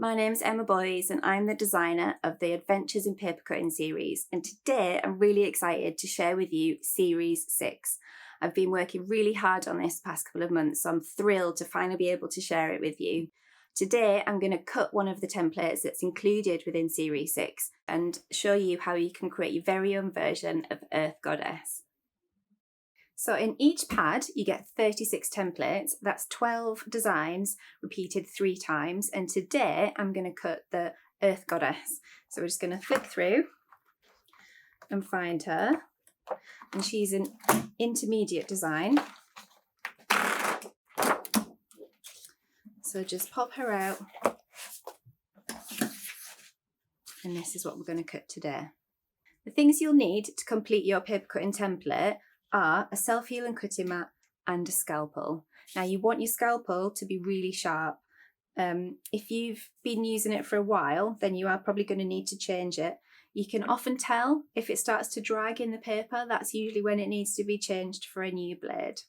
My name's Emma Boys and I'm the designer of the Adventures in Papercutting series, and today I'm really excited to share with you Series 6. I've been working really hard on this past couple of months, so I'm thrilled to finally be able to share it with you. Today I'm going to cut one of the templates that's included within Series 6 and show you how you can create your very own version of Earth Goddess. So in each pad you get 36 templates, that's 12 designs repeated 3 times, and today I'm going to cut the Earth Goddess. So we're just going to flick through and find her, and she's an intermediate design. So just pop her out, and this is what we're going to cut today. The things you'll need to complete your paper cutting template are a self-healing cutting mat and a scalpel. Now you want your scalpel to be really sharp. If you've been using it for a while, then you are probably going to need to change it. You can often tell if it starts to drag in the paper. That's usually when it needs to be changed for a new blade.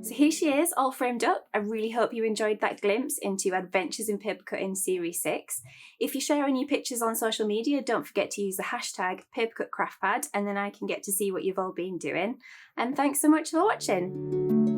So here she is, all framed up. I really hope you enjoyed that glimpse into Adventures in Papercutting Series 6. If you share any pictures on social media, don't forget to use the hashtag PapercutCraftPad, and then I can get to see what you've all been doing. And thanks so much for watching.